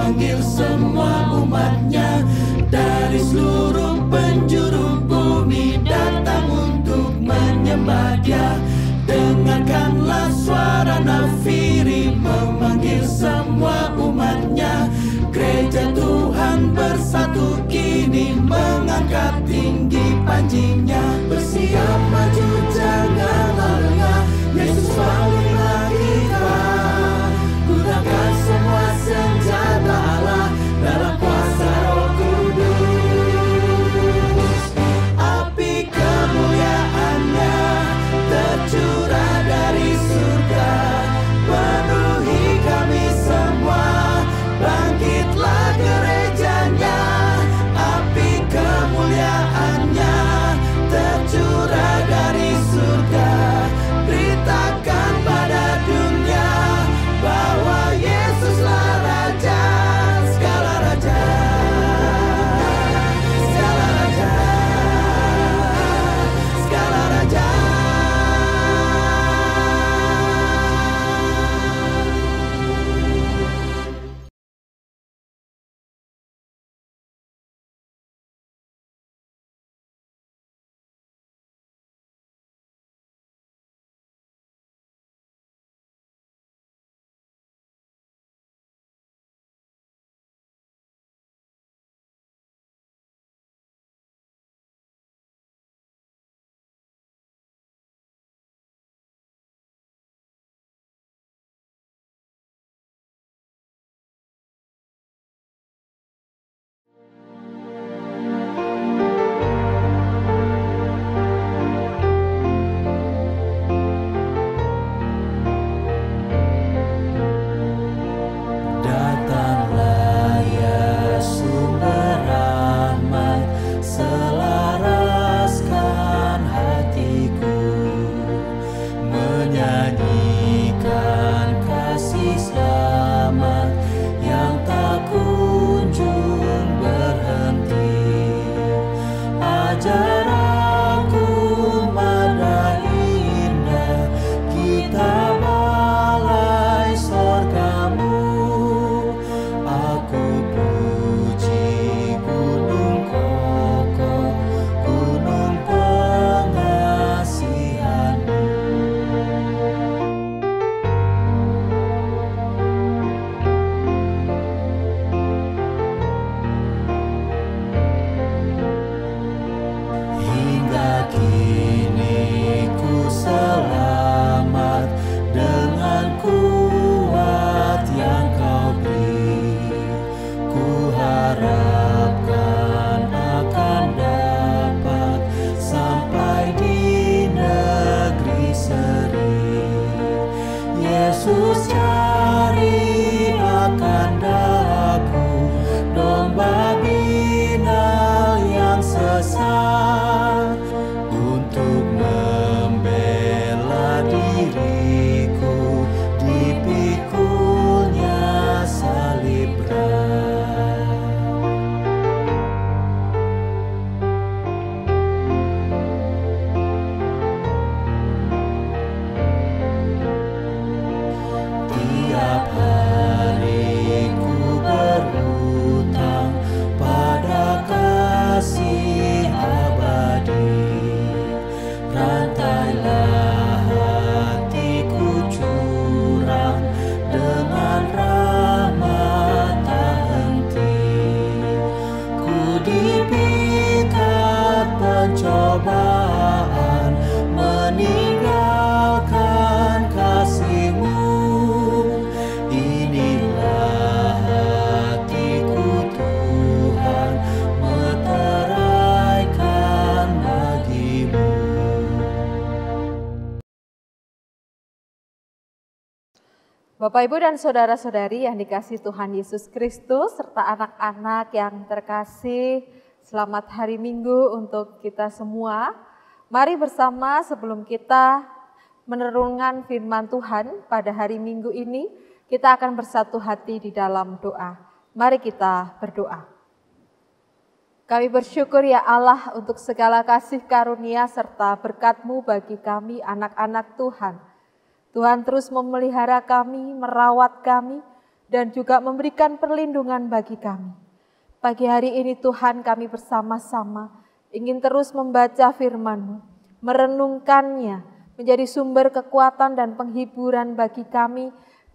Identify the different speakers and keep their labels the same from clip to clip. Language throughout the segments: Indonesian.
Speaker 1: memanggil semua umatnya dari seluruh penjuru bumi datang untuk menyembah Dia. Dengarkanlah suara nafiri memanggil semua umatnya. Gereja Tuhan bersatu kini mengangkat tinggi panjinya. Bersiap maju janganlah lengah, Yesus panggillah kita. Gunakan semua senjata Allah dalam kuasa Roh Kudus. Api kemuliaan-Nya tercurah dari surga, penuhi kami semua. Bangkitlah gerejanya, api kemuliaan-Nya tercurah dari surga. Beritakan pada dunia bahwa Yesuslah Raja, segala raja, segala raja, segala raja. Datanglah ya sumber rahmat, selaraskan hatiku, menyanyikan kasih selamat yang tak kunjung berhenti. Ajar aku mana indah kitab balai sorgamu. Aku puji gunung kokoh, gunung pengasihan-Mu. Hingga kini ku selamat dengan kuat yang Kau beri. Ku harapkan akan dapat sampai di negeri seri. Yesus cari akan daku domba binal yang sesat, untuk membela diriku dipikulnya salib berat. Tiap hari ku berhutang pada kasih abadi. Rantailah hatiku curang dengan rahmat tak henti. Ku dipikat pencobaan, meninggalkan kasih-Mu. Inilah hatiku Tuhan, meteraikan bagi-Mu.
Speaker 2: Bapak, Ibu, dan saudara-saudari yang dikasihi Tuhan Yesus Kristus, serta anak-anak yang terkasih, selamat hari Minggu untuk kita semua. Mari bersama sebelum kita merenungkan firman Tuhan pada hari Minggu ini, kita akan bersatu hati di dalam doa. Mari kita berdoa. Kami bersyukur ya Allah untuk segala kasih karunia serta berkat-Mu bagi kami anak-anak Tuhan. Tuhan terus memelihara kami, merawat kami, dan juga memberikan perlindungan bagi kami. Pagi hari ini Tuhan, kami bersama-sama ingin terus membaca firman-Mu, merenungkannya, menjadi sumber kekuatan dan penghiburan bagi kami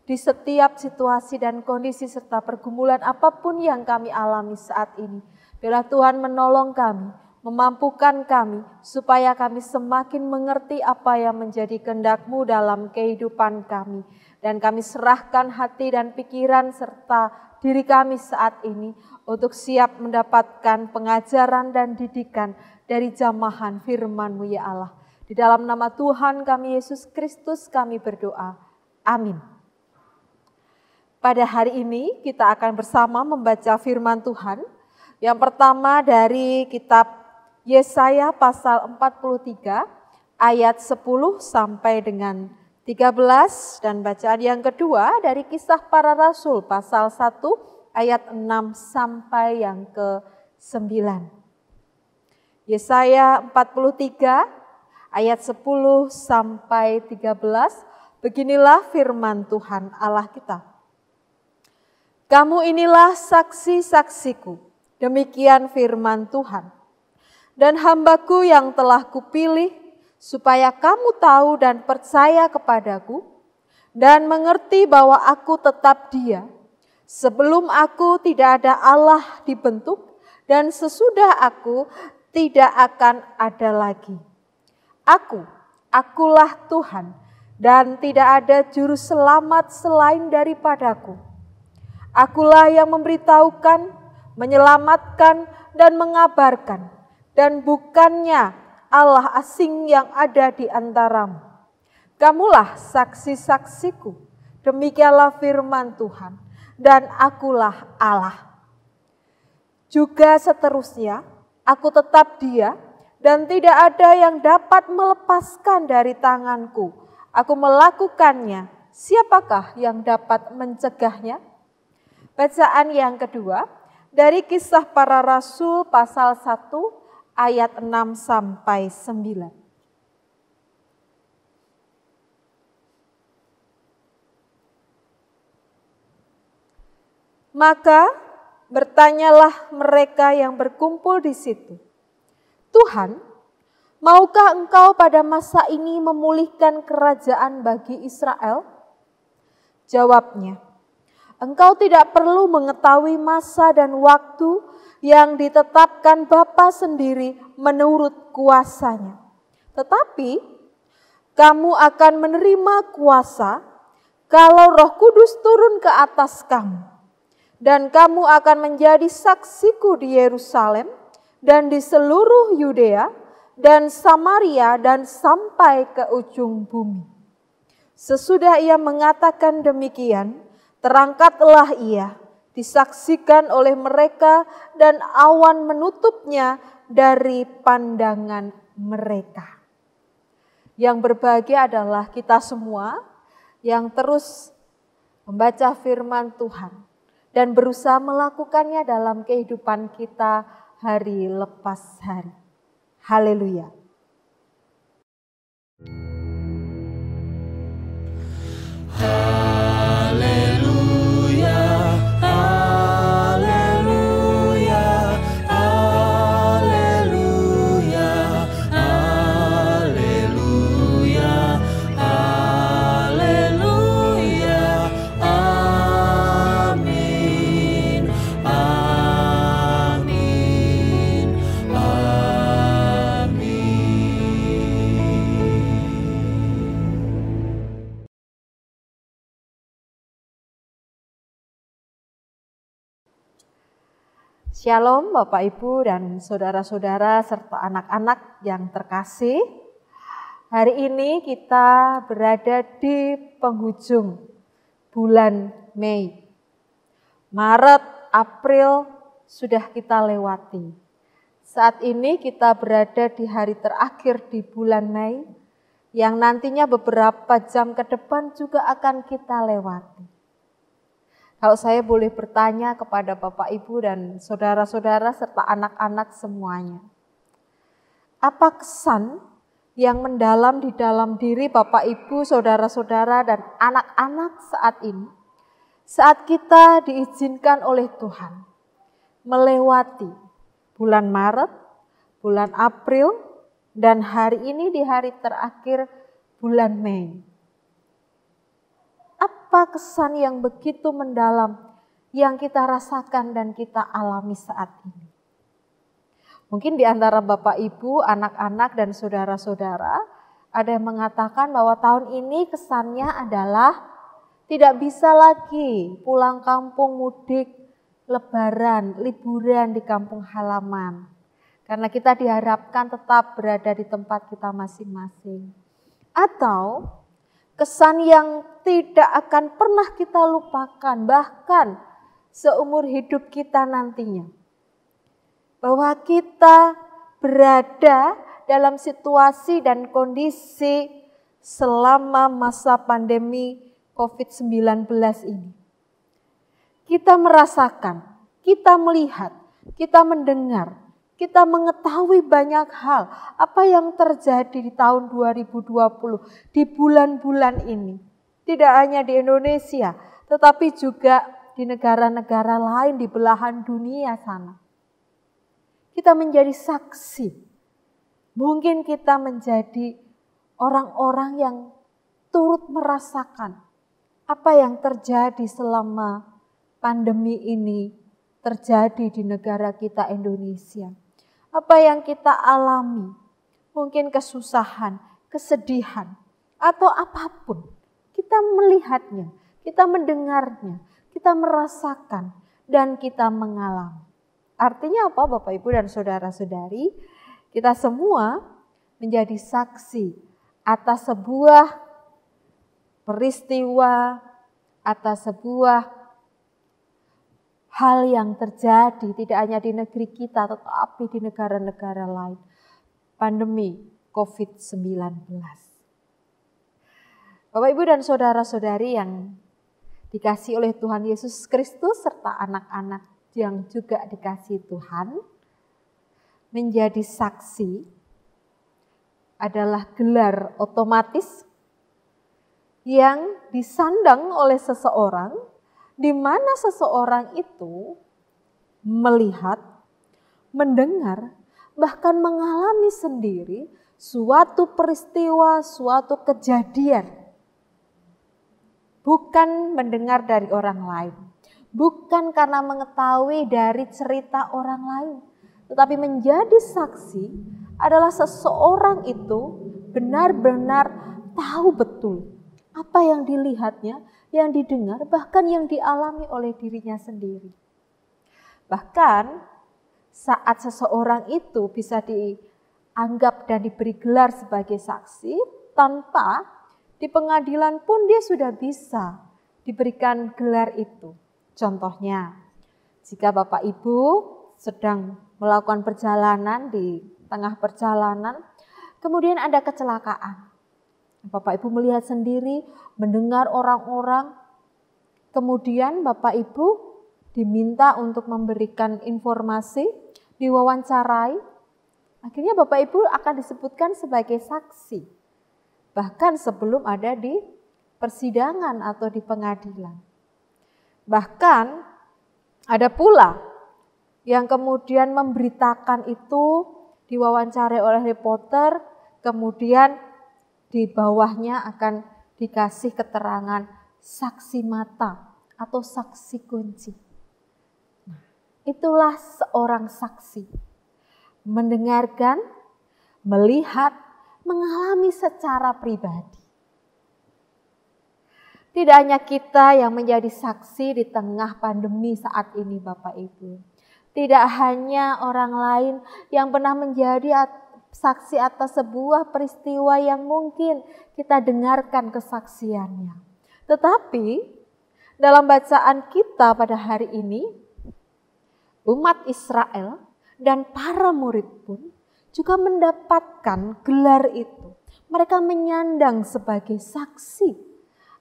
Speaker 2: di setiap situasi dan kondisi serta pergumulan apapun yang kami alami saat ini. Biarlah Tuhan menolong kami, memampukan kami, supaya kami semakin mengerti apa yang menjadi kehendak-Mu dalam kehidupan kami. Dan kami serahkan hati dan pikiran serta diri kami saat ini untuk siap mendapatkan pengajaran dan didikan dari jamahan firman-Mu ya Allah. Di dalam nama Tuhan kami Yesus Kristus kami berdoa. Amin. Pada hari ini kita akan bersama membaca firman Tuhan. Yang pertama dari kitab Yesaya pasal 43 ayat 10 sampai dengan 13 dan bacaan yang kedua dari Kisah Para Rasul pasal 1 ayat 6 sampai yang ke-9. Yesaya 43 ayat 10 sampai 13, beginilah firman Tuhan Allah kita. Kamu inilah saksi-saksiku, demikian firman Tuhan. Dan hambaku yang telah kupilih, supaya kamu tahu dan percaya kepadaku, dan mengerti bahwa aku tetap Dia. Sebelum aku tidak ada Allah dibentuk, dan sesudah aku tidak akan ada lagi. Akulah Tuhan, dan tidak ada juru selamat selain daripadaku. Akulah yang memberitahukan, menyelamatkan, dan mengabarkan. Dan bukannya Allah asing yang ada di antaramu. Kamulah saksi-saksiku, demikianlah firman Tuhan, dan akulah Allah. Juga seterusnya, aku tetap Dia, dan tidak ada yang dapat melepaskan dari tanganku. Aku melakukannya, siapakah yang dapat mencegahnya? Bacaan yang kedua, dari Kisah Para Rasul pasal 1, ayat 6 sampai 9. Maka bertanyalah mereka yang berkumpul di situ, Tuhan, maukah Engkau pada masa ini memulihkan kerajaan bagi Israel? Jawabnya, Engkau tidak perlu mengetahui masa dan waktu yang ditetapkan Bapa sendiri menurut kuasanya. Tetapi kamu akan menerima kuasa kalau Roh Kudus turun ke atas kamu. Dan kamu akan menjadi saksiku di Yerusalem dan di seluruh Yudea dan Samaria dan sampai ke ujung bumi. Sesudah ia mengatakan demikian, terangkatlah ia, disaksikan oleh mereka dan awan menutupnya dari pandangan mereka. Yang berbahagia adalah kita semua yang terus membaca firman Tuhan dan berusaha melakukannya dalam kehidupan kita hari lepas hari. Haleluya. Shalom Bapak Ibu dan saudara-saudara serta anak-anak yang terkasih. Hari ini kita berada di penghujung bulan Mei. Maret, April sudah kita lewati. Saat ini kita berada di hari terakhir di bulan Mei yang nantinya beberapa jam ke depan juga akan kita lewati. Kalau saya boleh bertanya kepada Bapak Ibu dan saudara-saudara serta anak-anak semuanya. Apa kesan yang mendalam di dalam diri Bapak Ibu, saudara-saudara dan anak-anak saat ini? saat kita diizinkan oleh Tuhan melewati bulan Maret, bulan April, dan hari ini di hari terakhir bulan Mei. Apa kesan yang begitu mendalam yang kita rasakan dan kita alami saat ini? Mungkin di antara Bapak Ibu, anak-anak dan saudara-saudara ada yang mengatakan bahwa tahun ini kesannya adalah tidak bisa lagi pulang kampung mudik, lebaran, liburan di kampung halaman. Karena kita diharapkan tetap berada di tempat kita masing-masing. Atau kesan yang tidak akan pernah kita lupakan, bahkan seumur hidup kita nantinya. Bahwa kita berada dalam situasi dan kondisi selama masa pandemi COVID-19 ini. Kita merasakan, kita melihat, kita mendengar, kita mengetahui banyak hal apa yang terjadi di tahun 2020 di bulan-bulan ini. Tidak hanya di Indonesia, tetapi juga di negara-negara lain di belahan dunia sana. Kita menjadi saksi. Mungkin kita menjadi orang-orang yang turut merasakan apa yang terjadi selama pandemi ini terjadi di negara kita Indonesia. Apa yang kita alami, mungkin kesusahan, kesedihan, atau apapun. Kita melihatnya, kita mendengarnya, kita merasakan, dan kita mengalami. Artinya apa Bapak Ibu dan Saudara-saudari? Kita semua menjadi saksi atas sebuah peristiwa, atas sebuah hal yang terjadi tidak hanya di negeri kita tetapi di negara-negara lain. Pandemi COVID-19. Bapak Ibu dan Saudara-saudari yang dikasihi oleh Tuhan Yesus Kristus serta anak-anak yang juga dikasihi Tuhan, menjadi saksi adalah gelar otomatis yang disandang oleh seseorang, di mana seseorang itu melihat, mendengar, bahkan mengalami sendiri suatu peristiwa, suatu kejadian. Bukan mendengar dari orang lain, bukan karena mengetahui dari cerita orang lain, tetapi menjadi saksi adalah seseorang itu benar-benar tahu betul apa yang dilihatnya, yang didengar, bahkan yang dialami oleh dirinya sendiri. Bahkan saat seseorang itu bisa dianggap dan diberi gelar sebagai saksi, tanpa di pengadilan pun dia sudah bisa diberikan gelar itu. Contohnya, jika Bapak Ibu sedang melakukan perjalanan, di tengah perjalanan, kemudian ada kecelakaan. Bapak Ibu melihat sendiri, mendengar orang-orang, kemudian Bapak Ibu diminta untuk memberikan informasi, diwawancarai, akhirnya Bapak Ibu akan disebutkan sebagai saksi. Bahkan sebelum ada di persidangan atau di pengadilan. Bahkan ada pula yang kemudian memberitakan itu, diwawancarai oleh reporter, kemudian di bawahnya akan dikasih keterangan saksi mata atau saksi kunci. Nah, itulah seorang saksi. Mendengarkan, melihat, mengalami secara pribadi. Tidak hanya kita yang menjadi saksi di tengah pandemi saat ini Bapak Ibu. Tidak hanya orang lain yang pernah menjadi saksi atas sebuah peristiwa yang mungkin kita dengarkan kesaksiannya. Tetapi dalam bacaan kita pada hari ini, umat Israel dan para murid pun juga mendapatkan gelar itu. Mereka menyandang sebagai saksi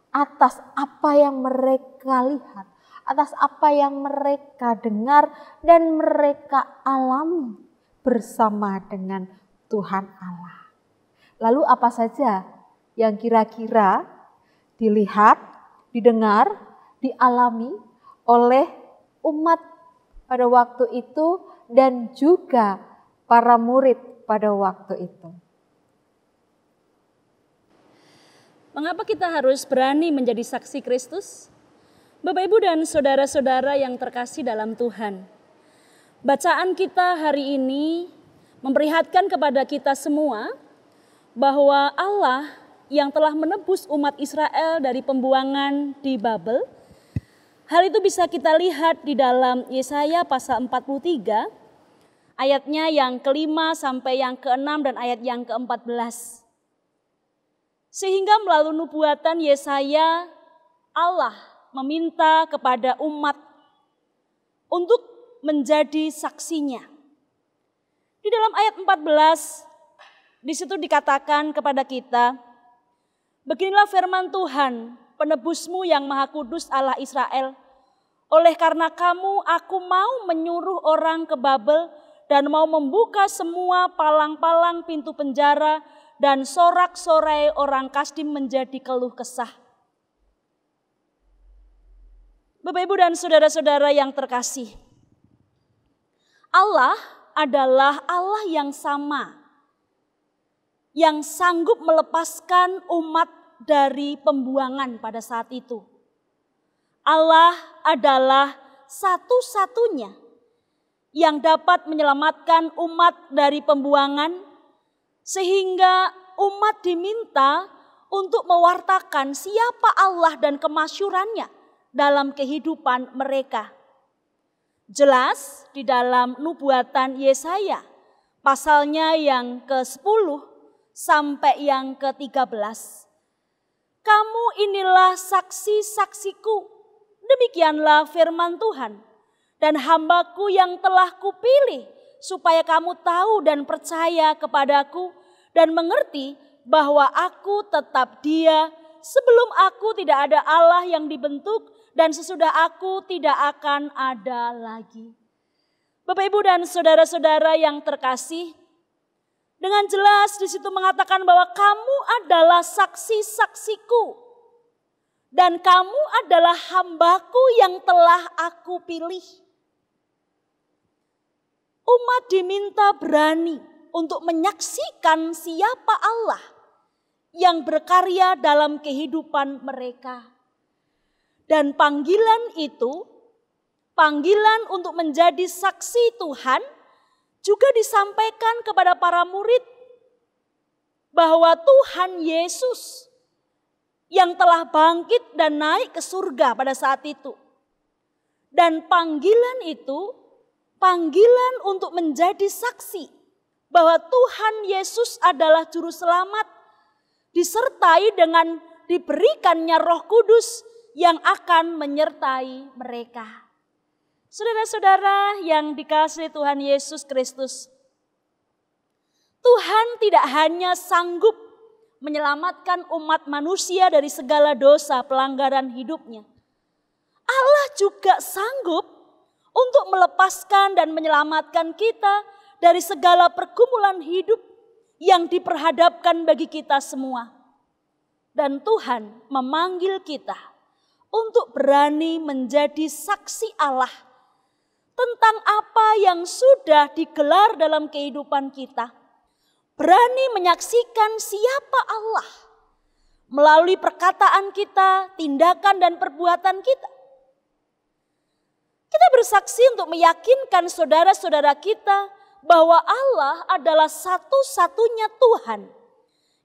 Speaker 2: atas apa yang mereka lihat, atas apa yang mereka dengar dan mereka alami bersama dengan Tuhan Allah. Lalu apa saja yang kira-kira dilihat, didengar, dialami oleh umat pada waktu itu dan juga para murid pada waktu itu.
Speaker 3: Mengapa kita harus berani menjadi saksi Kristus? Bapak, Ibu, dan saudara-saudara yang terkasih dalam Tuhan. Bacaan kita hari ini memperlihatkan kepada kita semua bahwa Allah yang telah menebus umat Israel dari pembuangan di Babel, hal itu bisa kita lihat di dalam Yesaya pasal 43, ayatnya yang ke-5 sampai yang ke-6 dan ayat yang ke-14. Sehingga melalui nubuatan Yesaya, Allah meminta kepada umat untuk menjadi saksinya. Di dalam ayat 14, di situ dikatakan kepada kita, beginilah firman Tuhan, penebusmu yang maha kudus Allah Israel. Oleh karena kamu, aku mau menyuruh orang ke Babel dan mau membuka semua palang-palang pintu penjara dan sorak-sorai orang Kasdim menjadi keluh kesah. Bapak, Ibu, dan saudara-saudara yang terkasih, Allah adalah Allah yang sama, yang sanggup melepaskan umat dari pembuangan pada saat itu. Allah adalah satu-satunya yang dapat menyelamatkan umat dari pembuangan, sehingga umat diminta untuk mewartakan siapa Allah dan kemasyurannya dalam kehidupan mereka. Jelas di dalam nubuatan Yesaya pasalnya yang ke-10 sampai yang ke-13. Kamu inilah saksi-saksiku, demikianlah firman Tuhan, dan hambaku yang telah kupilih, supaya kamu tahu dan percaya kepadaku, dan mengerti bahwa aku tetap Dia, sebelum aku tidak ada Allah yang dibentuk, dan sesudah aku tidak akan ada lagi. Bapak, Ibu, dan saudara-saudara yang terkasih, dengan jelas di situ mengatakan bahwa kamu adalah saksi-saksiku dan kamu adalah hambaku yang telah aku pilih. Umat diminta berani untuk menyaksikan siapa Allah yang berkarya dalam kehidupan mereka. Dan panggilan itu, panggilan untuk menjadi saksi Tuhan, juga disampaikan kepada para murid bahwa Tuhan Yesus yang telah bangkit dan naik ke surga pada saat itu. Dan panggilan itu, panggilan untuk menjadi saksi bahwa Tuhan Yesus adalah juru selamat, disertai dengan diberikannya Roh Kudus yang akan menyertai mereka. Saudara-saudara yang dikasihi Tuhan Yesus Kristus, Tuhan tidak hanya sanggup menyelamatkan umat manusia dari segala dosa pelanggaran hidupnya. Allah juga sanggup untuk melepaskan dan menyelamatkan kita dari segala pergumulan hidup yang diperhadapkan bagi kita semua. Dan Tuhan memanggil kita untuk berani menjadi saksi Allah tentang apa yang sudah digelar dalam kehidupan kita. Berani menyaksikan siapa Allah melalui perkataan kita, tindakan dan perbuatan kita. Kita bersaksi untuk meyakinkan saudara-saudara kita bahwa Allah adalah satu-satunya Tuhan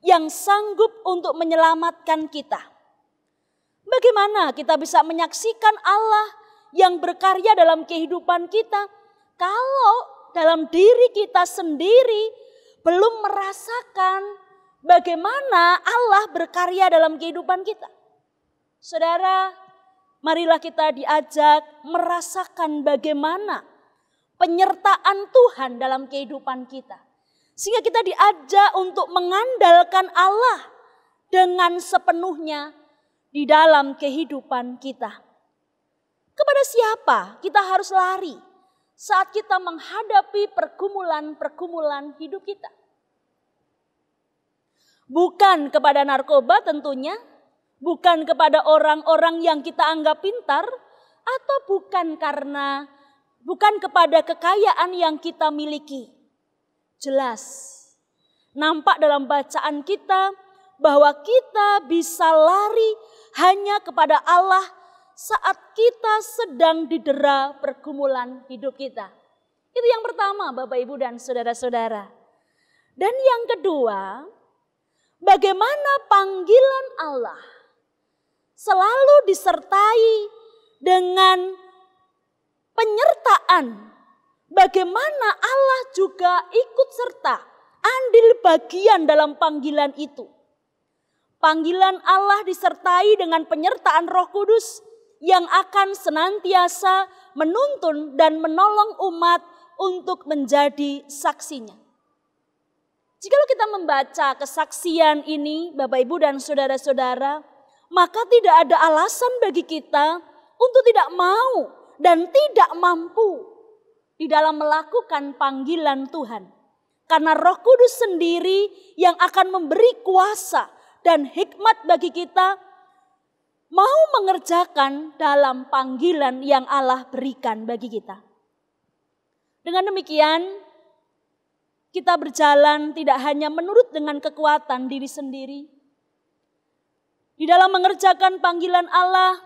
Speaker 3: yang sanggup untuk menyelamatkan kita. Bagaimana kita bisa menyaksikan Allah yang berkarya dalam kehidupan kita kalau dalam diri kita sendiri belum merasakan bagaimana Allah berkarya dalam kehidupan kita? Saudara, marilah kita diajak merasakan bagaimana penyertaan Tuhan dalam kehidupan kita. Sehingga kita diajak untuk mengandalkan Allah dengan sepenuhnya di dalam kehidupan kita. Kepada siapa kita harus lari saat kita menghadapi pergumulan-pergumulan hidup kita? Bukan kepada narkoba tentunya, bukan kepada orang-orang yang kita anggap pintar, atau bukan kepada kekayaan yang kita miliki. Jelas nampak dalam bacaan kita bahwa kita bisa lari hanya kepada Allah saat kita sedang didera pergumulan hidup kita. Itu yang pertama, Bapak, Ibu, dan saudara-saudara. Dan yang kedua, bagaimana panggilan Allah selalu disertai dengan penyertaan. Bagaimana Allah juga ikut serta, andil bagian dalam panggilan itu. Panggilan Allah disertai dengan penyertaan Roh Kudus yang akan senantiasa menuntun dan menolong umat untuk menjadi saksinya. Jikalau kita membaca kesaksian ini, Bapak, Ibu, dan saudara-saudara, maka tidak ada alasan bagi kita untuk tidak mau dan tidak mampu di dalam melakukan panggilan Tuhan. Karena Roh Kudus sendiri yang akan memberi kuasa dan hikmat bagi kita mau mengerjakan dalam panggilan yang Allah berikan bagi kita. Dengan demikian, kita berjalan tidak hanya menurut dengan kekuatan diri sendiri. Di dalam mengerjakan panggilan Allah,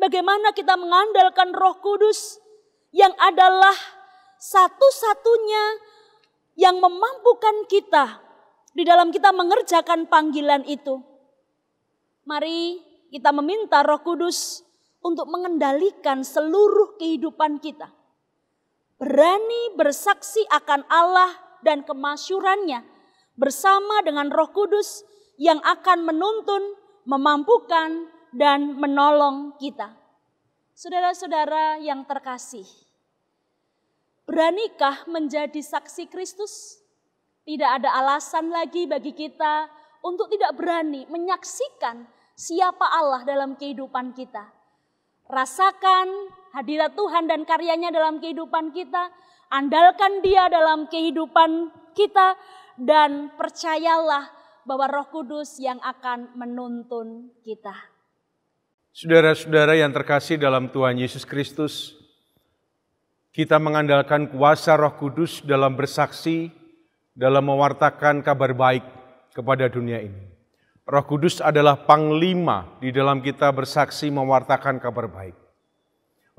Speaker 3: bagaimana kita mengandalkan Roh Kudus yang adalah satu-satunya yang memampukan kita di dalam kita mengerjakan panggilan itu. Mari kita meminta Roh Kudus untuk mengendalikan seluruh kehidupan kita. Berani bersaksi akan Allah dan kemasyurannya bersama dengan Roh Kudus yang akan menuntun, memampukan, dan menolong kita. Saudara-saudara yang terkasih, beranikah menjadi saksi Kristus? Tidak ada alasan lagi bagi kita untuk tidak berani menyaksikan siapa Allah dalam kehidupan kita. Rasakan hadirat Tuhan dan karyanya dalam kehidupan kita. Andalkan Dia dalam kehidupan kita. Dan percayalah bahwa Roh Kudus yang akan menuntun kita.
Speaker 4: Saudara-saudara yang terkasih dalam Tuhan Yesus Kristus, kita mengandalkan kuasa Roh Kudus dalam bersaksi, dalam mewartakan kabar baik kepada dunia ini. Roh Kudus adalah panglima di dalam kita bersaksi mewartakan kabar baik.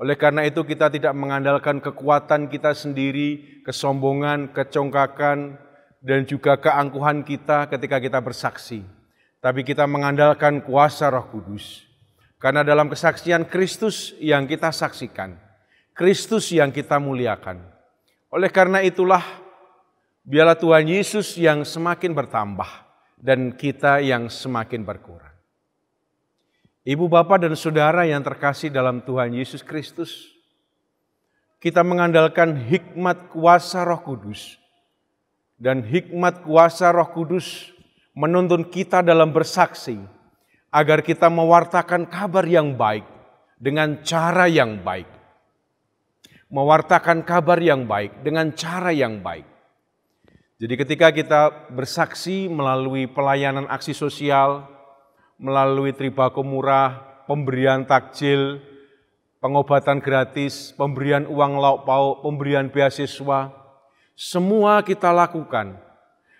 Speaker 4: Oleh karena itu kita tidak mengandalkan kekuatan kita sendiri, kesombongan, kecongkakan, dan juga keangkuhan kita ketika kita bersaksi. Tapi kita mengandalkan kuasa Roh Kudus. Karena dalam kesaksian Kristus yang kita saksikan, Kristus yang kita muliakan. Oleh karena itulah, biarlah Tuhan Yesus yang semakin bertambah dan kita yang semakin berkurang. Ibu, bapak, dan saudara yang terkasih dalam Tuhan Yesus Kristus, kita mengandalkan hikmat kuasa Roh Kudus. Dan hikmat kuasa Roh Kudus menuntun kita dalam bersaksi, agar kita mewartakan kabar yang baik dengan cara yang baik. Mewartakan kabar yang baik dengan cara yang baik. Jadi ketika kita bersaksi melalui pelayanan aksi sosial, melalui tribako murah, pemberian takjil, pengobatan gratis, pemberian uang lauk pauk, pemberian beasiswa, semua kita lakukan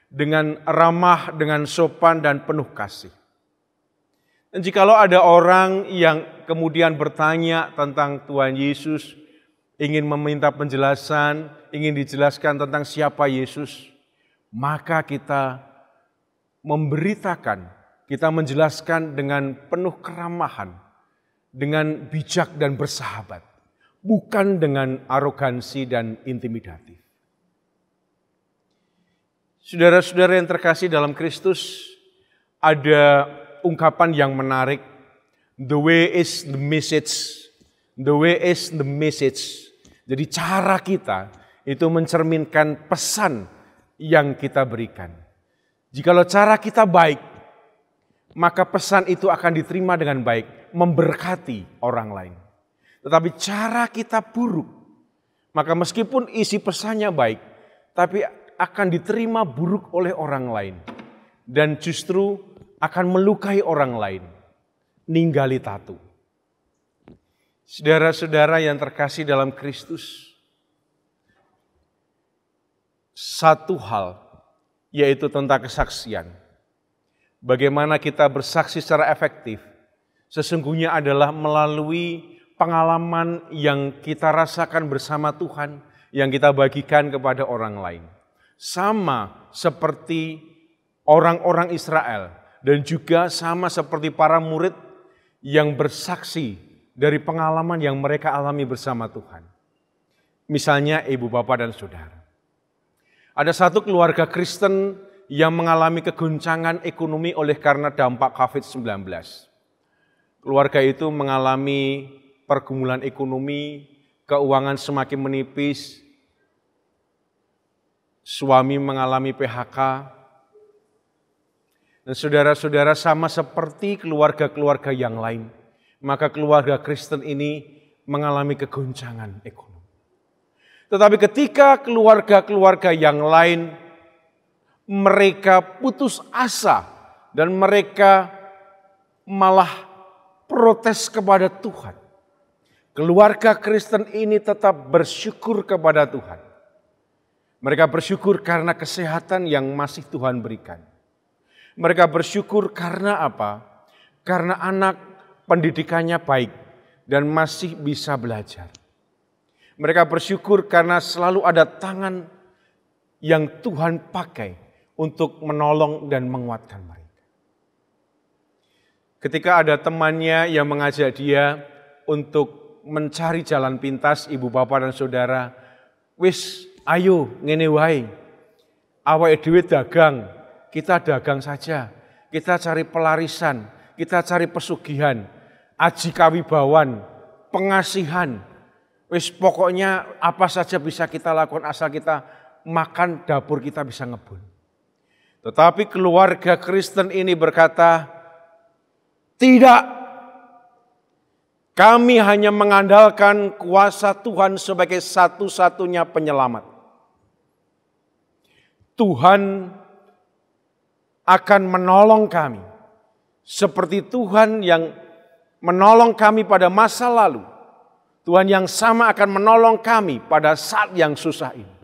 Speaker 4: dengan ramah, dengan sopan dan penuh kasih. Dan jikalau ada orang yang kemudian bertanya tentang Tuhan Yesus, ingin meminta penjelasan, ingin dijelaskan tentang siapa Yesus, maka kita memberitakan, kita menjelaskan dengan penuh keramahan, dengan bijak dan bersahabat, bukan dengan arogansi dan intimidatif. Saudara-saudara yang terkasih dalam Kristus, ada ungkapan yang menarik, the way is the message, the way is the message. Jadi cara kita itu mencerminkan pesan yang kita berikan. Jikalau cara kita baik, maka pesan itu akan diterima dengan baik, memberkati orang lain. Tetapi cara kita buruk, maka meskipun isi pesannya baik, tapi akan diterima buruk oleh orang lain. Dan justru akan melukai orang lain. ninggali tatu. Saudara-saudara yang terkasih dalam Kristus, satu hal yaitu tentang kesaksian. Bagaimana kita bersaksi secara efektif, sesungguhnya adalah melalui pengalaman yang kita rasakan bersama Tuhan, yang kita bagikan kepada orang lain. Sama seperti orang-orang Israel dan juga sama seperti para murid yang bersaksi dari pengalaman yang mereka alami bersama Tuhan. Misalnya ibu, bapak, dan saudara. Ada satu keluarga Kristen yang mengalami kegoncangan ekonomi oleh karena dampak COVID-19. Keluarga itu mengalami pergumulan ekonomi, keuangan semakin menipis, suami mengalami PHK, dan saudara-saudara sama seperti keluarga-keluarga yang lain, maka keluarga Kristen ini mengalami kegoncangan ekonomi. Tetapi ketika keluarga-keluarga yang lain, mereka putus asa dan mereka malah protes kepada Tuhan. Keluarga Kristen ini tetap bersyukur kepada Tuhan. Mereka bersyukur karena kesehatan yang masih Tuhan berikan. Mereka bersyukur karena apa? Karena anak pendidikannya baik dan masih bisa belajar. Mereka bersyukur karena selalu ada tangan yang Tuhan pakai untuk menolong dan menguatkan mereka. Ketika ada temannya yang mengajak dia untuk mencari jalan pintas, ibu, bapak, dan saudara, wis ayo ngene wae, awake dhewe dagang, kita dagang saja, kita cari pelarisan, kita cari pesugihan, aji kawibawan, pengasihan, wis pokoknya apa saja bisa kita lakukan asal kita makan, dapur kita bisa ngebul. Tetapi keluarga Kristen ini berkata, tidak. Kami hanya mengandalkan kuasa Tuhan sebagai satu-satunya penyelamat. Tuhan akan menolong kami. Seperti Tuhan yang menolong kami pada masa lalu. Tuhan yang sama akan menolong kami pada saat yang susah ini.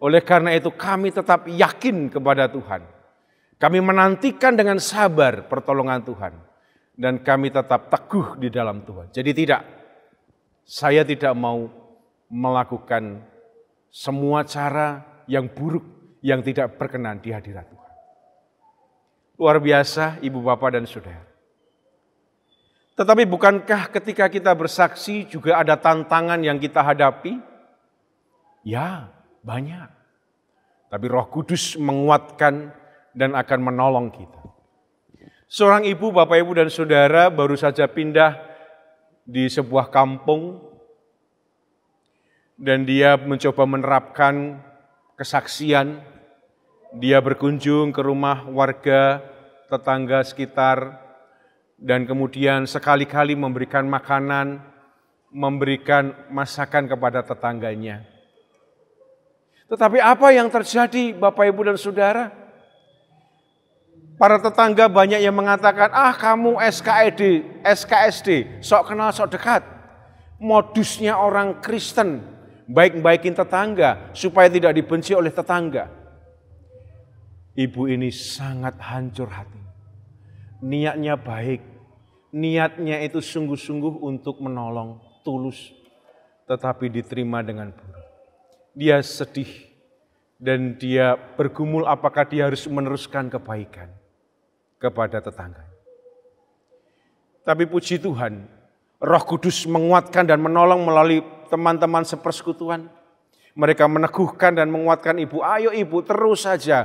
Speaker 4: Oleh karena itu kami tetap yakin kepada Tuhan. Kami menantikan dengan sabar pertolongan Tuhan. Dan kami tetap teguh di dalam Tuhan. Jadi saya tidak mau melakukan semua cara yang buruk, yang tidak berkenan di hadirat Tuhan. Luar biasa ibu, bapak, dan saudara. Tetapi bukankah ketika kita bersaksi juga ada tantangan yang kita hadapi? Ya, banyak. Tapi Roh Kudus menguatkan dan akan menolong kita. Seorang ibu, bapak, ibu, dan saudara baru saja pindah di sebuah kampung dan dia mencoba menerapkan kesaksian. Dia berkunjung ke rumah warga tetangga sekitar dan kemudian sekali-kali memberikan makanan, memberikan masakan kepada tetangganya. Tetapi apa yang terjadi Bapak, Ibu, dan saudara? Para tetangga banyak yang mengatakan, kamu SKSD, sok kenal sok dekat. Modusnya orang Kristen, baik-baikin tetangga supaya tidak dibenci oleh tetangga. Ibu ini sangat hancur hati. Niatnya baik, niatnya itu sungguh-sungguh untuk menolong, tulus. Tetapi diterima dengan buruk. Dia sedih dan dia bergumul apakah dia harus meneruskan kebaikan kepada tetangga. Tapi puji Tuhan, Roh Kudus menguatkan dan menolong melalui teman-teman sepersekutuan. Mereka meneguhkan dan menguatkan ibu, ayo ibu terus saja,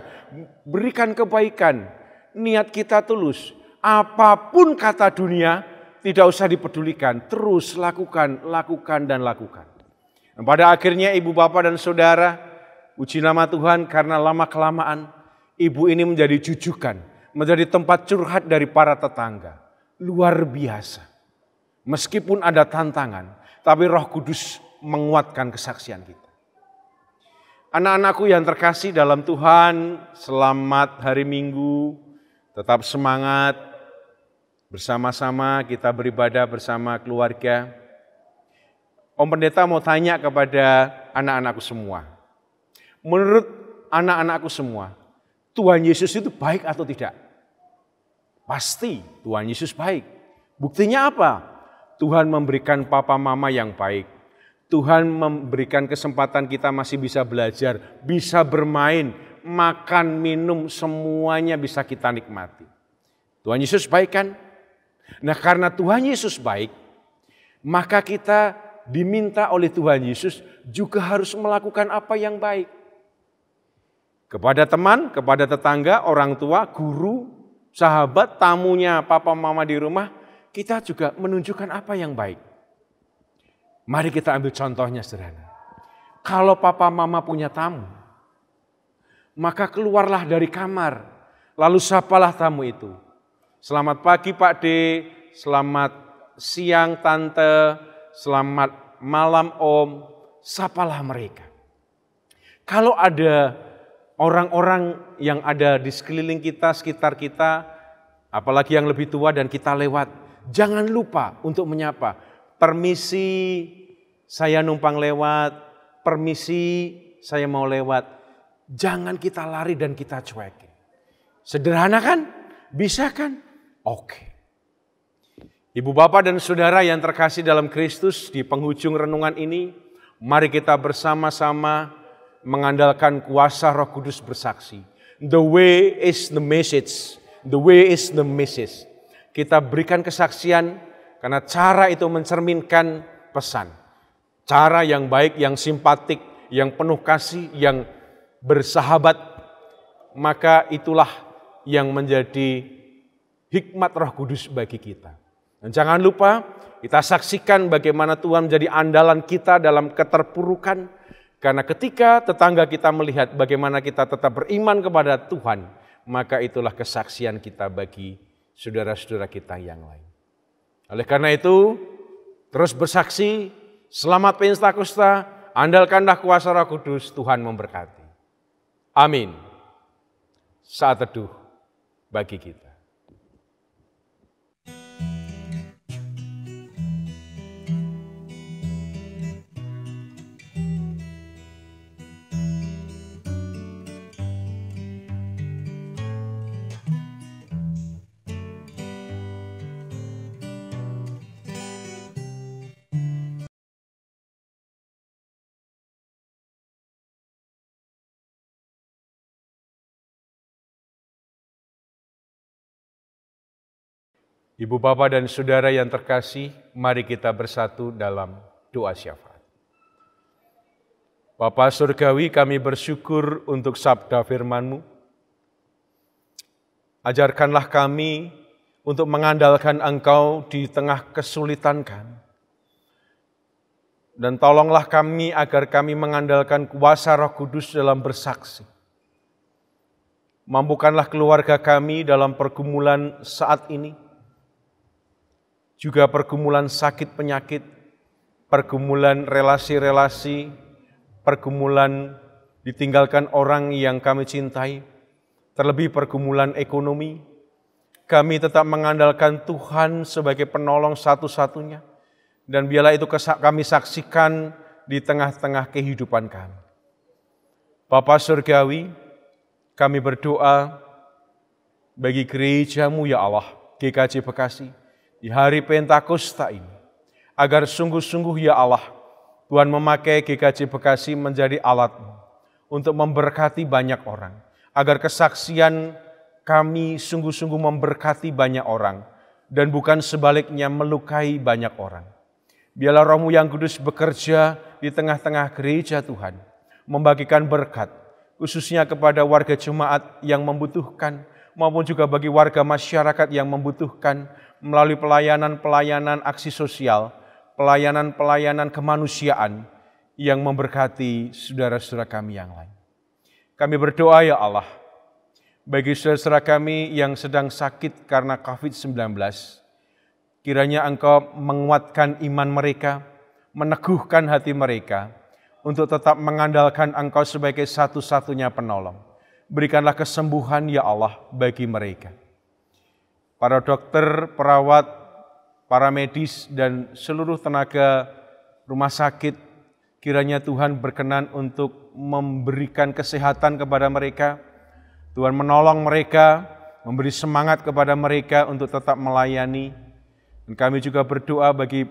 Speaker 4: berikan kebaikan, niat kita tulus. Apapun kata dunia, tidak usah dipedulikan, terus lakukan, dan lakukan. Dan pada akhirnya ibu, bapak, dan saudara, puji nama Tuhan karena lama-kelamaan ibu ini menjadi jujukan. Menjadi tempat curhat dari para tetangga. Luar biasa. Meskipun ada tantangan, tapi Roh Kudus menguatkan kesaksian kita. Anak-anakku yang terkasih dalam Tuhan, selamat hari Minggu, tetap semangat. Bersama-sama kita beribadah bersama keluarga. Om Pendeta mau tanya kepada anak-anakku semua. Menurut anak-anakku semua, Tuhan Yesus itu baik atau tidak? Pasti Tuhan Yesus baik. Buktinya apa? Tuhan memberikan papa mama yang baik. Tuhan memberikan kesempatan kita masih bisa belajar, bisa bermain, makan, minum, semuanya bisa kita nikmati. Tuhan Yesus baik kan? Nah, karena Tuhan Yesus baik, maka kita diminta oleh Tuhan Yesus juga harus melakukan apa yang baik. Kepada teman, kepada tetangga, orang tua, guru, sahabat, tamunya papa mama di rumah, kita juga menunjukkan apa yang baik. Mari kita ambil contohnya sederhana. Kalau papa mama punya tamu, maka keluarlah dari kamar, lalu sapalah tamu itu. Selamat pagi Pak D, selamat siang Tante, selamat malam Om, sapalah mereka. Kalau ada orang-orang yang ada di sekeliling kita, sekitar kita, apalagi yang lebih tua dan kita lewat, jangan lupa untuk menyapa. Permisi, saya numpang lewat, permisi, saya mau lewat. Jangan kita lari dan kita cuekin. Sederhana kan? Bisa kan? Oke. Ibu bapak dan saudara yang terkasih dalam Kristus, di penghujung renungan ini, mari kita bersama-sama mengandalkan kuasa Roh Kudus bersaksi. The way is the message. The way is the message. Kita berikan kesaksian karena cara itu mencerminkan pesan. Cara yang baik, yang simpatik, yang penuh kasih, yang bersahabat. Maka itulah yang menjadi hikmat Roh Kudus bagi kita. Dan jangan lupa kita saksikan bagaimana Tuhan menjadi andalan kita dalam keterpurukan. Karena ketika tetangga kita melihat bagaimana kita tetap beriman kepada Tuhan, maka itulah kesaksian kita bagi saudara-saudara kita yang lain. Oleh karena itu, terus bersaksi, selamat Pentakosta, andalkanlah kuasa Roh Kudus, Tuhan memberkati. Amin. Saat teduh bagi kita. Ibu bapak dan saudara yang terkasih, mari kita bersatu dalam doa syafaat. Bapa Surgawi, kami bersyukur untuk sabda firman-Mu. Ajarkanlah kami untuk mengandalkan Engkau di tengah kesulitan kami. Dan tolonglah kami agar kami mengandalkan kuasa Roh Kudus dalam bersaksi. Mampukanlah keluarga kami dalam pergumulan saat ini. Juga pergumulan sakit penyakit, pergumulan relasi-relasi, pergumulan ditinggalkan orang yang kami cintai, terlebih pergumulan ekonomi. Kami tetap mengandalkan Tuhan sebagai penolong satu-satunya, dan biarlah itu kami saksikan di tengah-tengah kehidupan kami. Bapa Surgawi, kami berdoa bagi gereja-Mu ya Allah, GKJ Bekasi, di hari Pentakosta ini, agar sungguh-sungguh ya Allah, Tuhan memakai GKJ Bekasi menjadi alat-Mu untuk memberkati banyak orang, agar kesaksian kami sungguh-sungguh memberkati banyak orang, dan bukan sebaliknya melukai banyak orang. Biarlah Roh-Mu yang kudus bekerja di tengah-tengah gereja Tuhan, membagikan berkat, khususnya kepada warga jemaat yang membutuhkan, maupun juga bagi warga masyarakat yang membutuhkan, melalui pelayanan-pelayanan aksi sosial, pelayanan-pelayanan kemanusiaan yang memberkati saudara-saudara kami yang lain. Kami berdoa ya Allah, bagi saudara-saudara kami yang sedang sakit karena COVID-19, kiranya Engkau menguatkan iman mereka, meneguhkan hati mereka, untuk tetap mengandalkan Engkau sebagai satu-satunya penolong. Berikanlah kesembuhan ya Allah bagi mereka. para dokter, perawat, para medis, dan seluruh tenaga rumah sakit, kiranya Tuhan berkenan untuk memberikan kesehatan kepada mereka. Tuhan menolong mereka, memberi semangat kepada mereka untuk tetap melayani. Dan kami juga berdoa bagi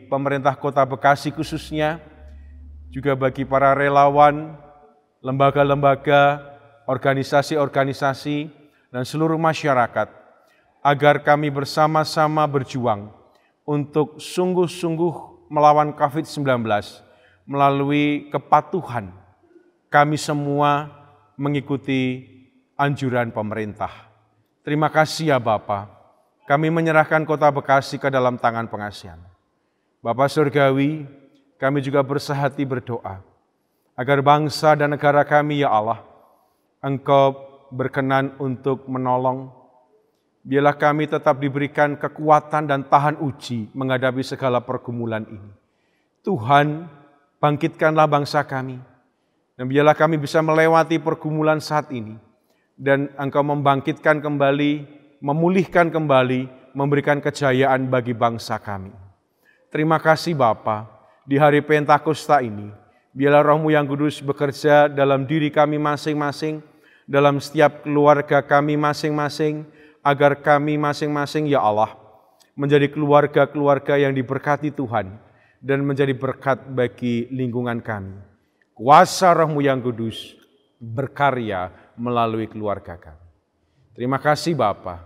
Speaker 4: pemerintah Kota Bekasi khususnya, juga bagi para relawan, lembaga-lembaga, organisasi-organisasi, dan seluruh masyarakat, agar kami bersama-sama berjuang untuk sungguh-sungguh melawan COVID-19 melalui kepatuhan. Kami semua mengikuti anjuran pemerintah. Terima kasih ya Bapa. Kami menyerahkan Kota Bekasi ke dalam tangan pengasihan. Bapa Surgawi, kami juga bersehati berdoa agar bangsa dan negara kami ya Allah, Engkau berkenan untuk menolong. Biarlah kami tetap diberikan kekuatan dan tahan uji menghadapi segala pergumulan ini. Tuhan, bangkitkanlah bangsa kami. Dan biarlah kami bisa melewati pergumulan saat ini. Dan Engkau membangkitkan kembali, memulihkan kembali, memberikan kejayaan bagi bangsa kami. Terima kasih Bapa, di hari Pentakosta ini, biarlah Roh-Mu yang kudus bekerja dalam diri kami masing-masing, dalam setiap keluarga kami masing-masing, agar kami masing-masing ya Allah, menjadi keluarga-keluarga yang diberkati Tuhan, dan menjadi berkat bagi lingkungan kami. Kuasa Roh-Mu yang kudus berkarya melalui keluarga kami. Terima kasih Bapa.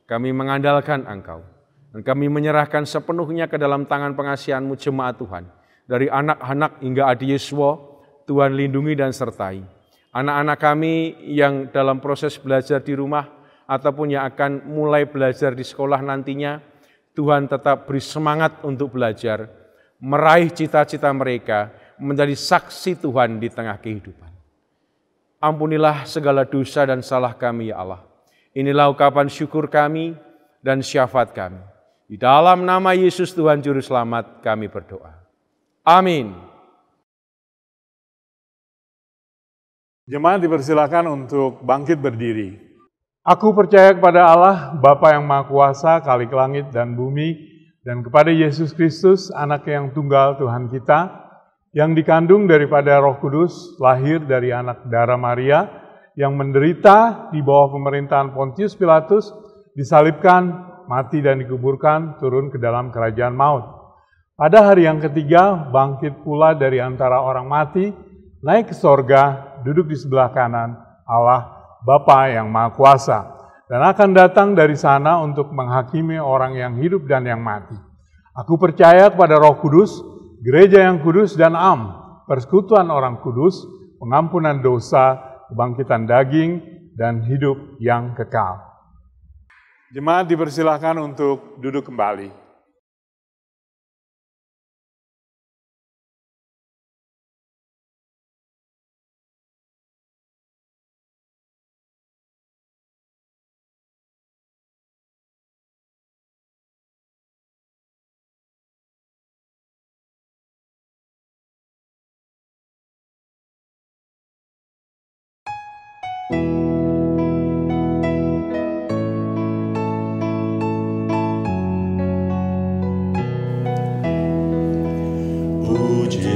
Speaker 4: Kami mengandalkan Engkau, dan kami menyerahkan sepenuhnya ke dalam tangan pengasihan-Mu jemaat Tuhan. Dari anak-anak hingga Adi Yeswo, Tuhan lindungi dan sertai. Anak-anak kami yang dalam proses belajar di rumah, ataupun yang akan mulai belajar di sekolah nantinya, Tuhan tetap beri semangat untuk belajar, meraih cita-cita mereka, menjadi saksi Tuhan di tengah kehidupan. Ampunilah segala dosa dan salah kami ya Allah. Inilah ucapan syukur kami dan syafaat kami. Di dalam nama Yesus Tuhan Juru Selamat kami berdoa. Amin.
Speaker 5: Jemaat dipersilakan untuk bangkit berdiri. Aku percaya kepada Allah, Bapa yang Maha Kuasa, Khalik langit dan bumi, dan kepada Yesus Kristus, Anak yang tunggal Tuhan kita, yang dikandung daripada Roh Kudus, lahir dari anak darah Maria, yang menderita di bawah pemerintahan Pontius Pilatus, disalibkan, mati dan dikuburkan, turun ke dalam kerajaan maut. Pada hari yang ketiga, bangkit pula dari antara orang mati, naik ke sorga, duduk di sebelah kanan Allah, Bapa yang Maha Kuasa, dan akan datang dari sana untuk menghakimi orang yang hidup dan yang mati. Aku percaya kepada Roh Kudus, gereja yang kudus dan persekutuan orang kudus, pengampunan dosa, kebangkitan daging, dan hidup yang kekal. Jemaat dipersilakan untuk duduk kembali.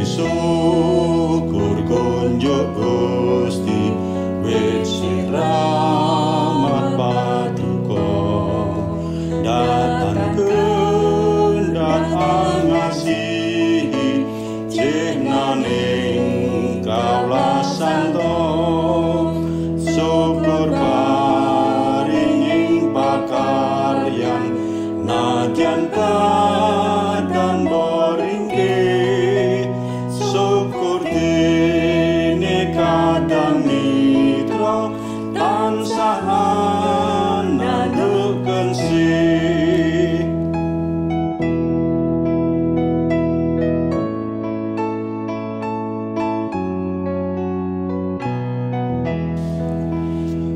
Speaker 1: Syukur kunjuk Gusti wis rahmat paduka datang kendhat ngasihi jehnaning kaulasan to syukur paringing pakaryan nadyan kadang boringke syukur dene kadang mitra tansah nanduken sih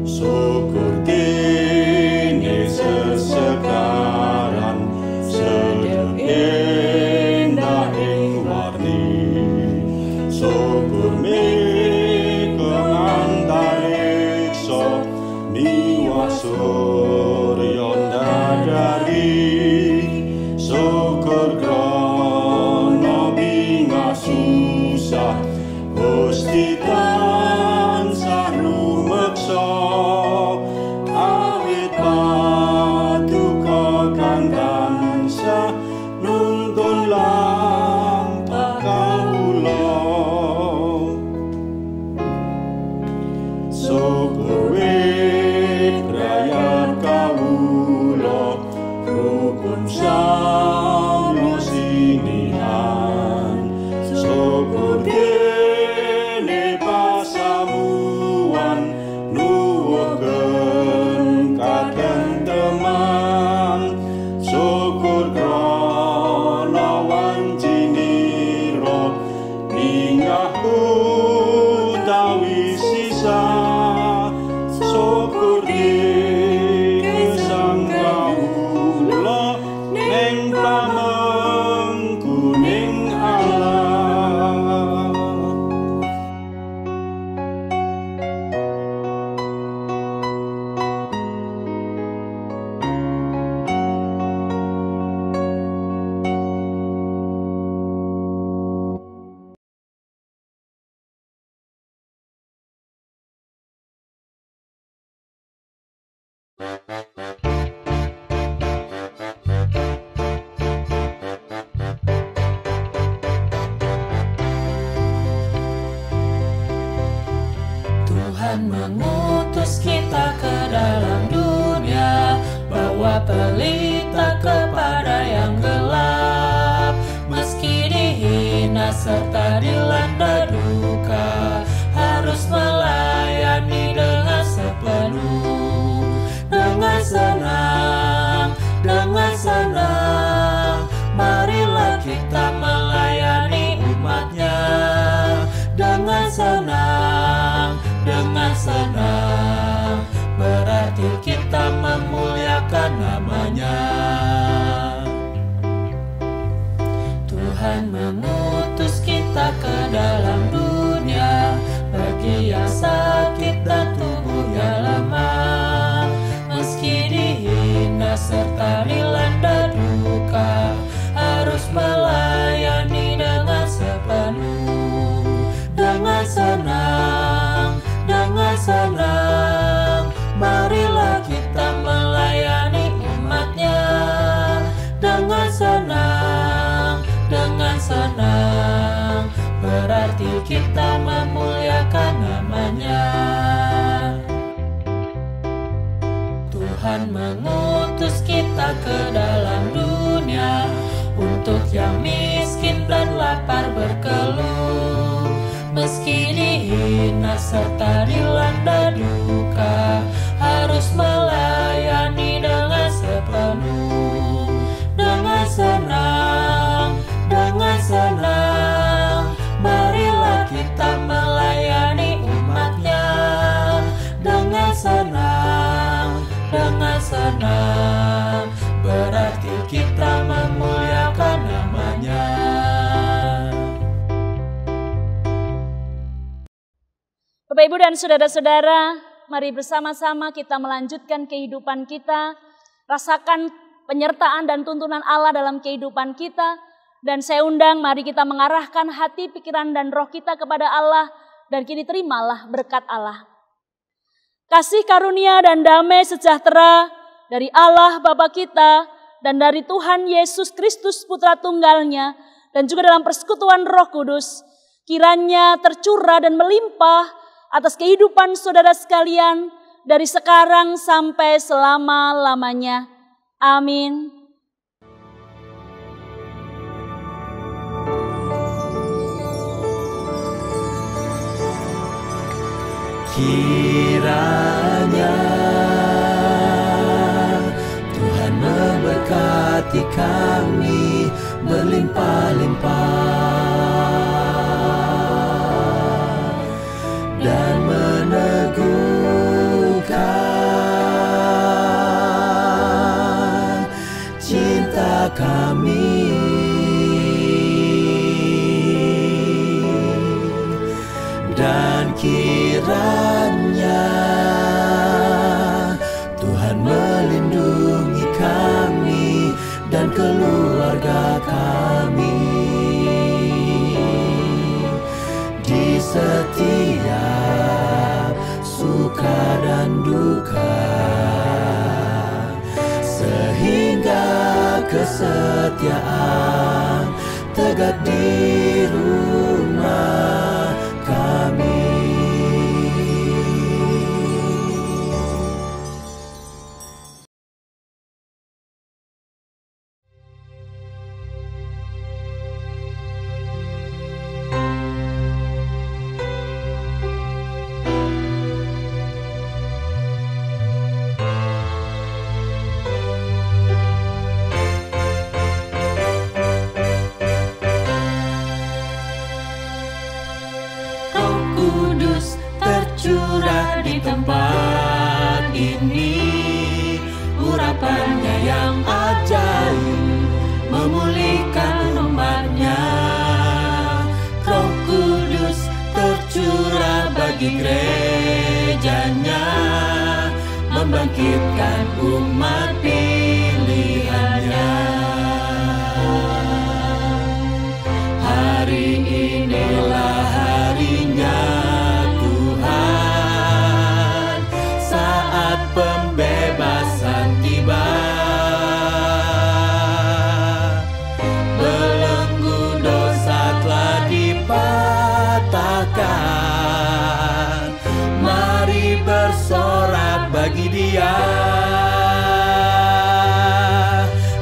Speaker 1: syukur dene sesekaran sedang indah ing warni syukur mi keantariksa miwas surya ndadari syukur krana bingah susah Gusti tansah rumeksa awit paduka kang tansah nuntun lampah kawula syukur wit rakyat kawula rukun samlo sinihan syukur dene pasamuan nuwuhken katenteman syukur krana wancinira bingah utawi sisa syukur sang kawula ning pamengkuning Allah.
Speaker 6: Tuhan mengutus kita ke dalam dunia, bawa pelita kepada yang gelap. Meski dihina serta dilanda duka, harus melayani dengan sepenuh. Dengan senang, marilah kita melayani umatnya. Dengan senang, berarti kita memuliakan namanya. Tuhan mengutus kita ke dalam dunia, bagi yang sakit dan tubuhnya lemah. Meski dihina serta dilanda duka, harus melayani dengan sepenuh. Dengan senang, marilah kita melayani umatnya. Dengan senang, berarti kita memuliakan namanya. Tuhan mengutus kita ke dalam dunia, untuk yang miskin dan lapar berkeluh. Meski dihina serta dilanda duka, harus melayani dengan sepenuh. Dengan senang, marilah kita melayani umatnya. Dengan senang, berarti kita memuliakan namanya.
Speaker 3: Bapak, Ibu, dan saudara-saudara, mari bersama-sama kita melanjutkan kehidupan kita, rasakan penyertaan dan tuntunan Allah dalam kehidupan kita, dan saya undang mari kita mengarahkan hati, pikiran, dan roh kita kepada Allah, dan kini terimalah berkat Allah. Kasih karunia dan damai sejahtera dari Allah Bapa kita, dan dari Tuhan Yesus Kristus Putra Tunggalnya, dan juga dalam persekutuan Roh Kudus, kiranya tercurah dan melimpah atas kehidupan saudara sekalian dari sekarang sampai selama-lamanya. Amin.
Speaker 6: Kiranya Tuhan memberkati kami berlimpah-limpah dan meneguhkan cinta kami. Dan kiranya Tuhan kesetiaan tegak di rumah kami. Tercurah di tempat ini, urapannya yang ajaib memulihkan umatnya. Roh Kudus tercurah bagi gerejanya, membangkitkan umat pilihannya. Hari inilah harinya pembebasan tiba, belenggu dosa telah dipatahkan. Mari bersorak bagi Dia.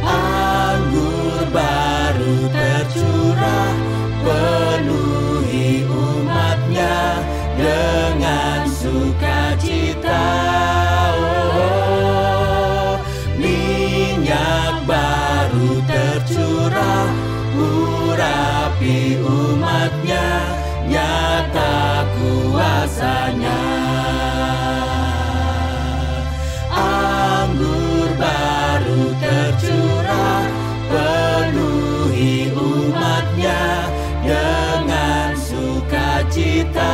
Speaker 6: Anggur baru tercurah, penuhi umatnya dengan sukacita. Baru tercurah, urapi umatnya, nyata kuasanya. Anggur baru tercurah, penuhi umatnya dengan sukacita.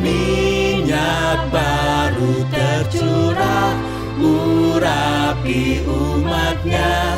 Speaker 6: Minyak baru tercurah, urapi umatnya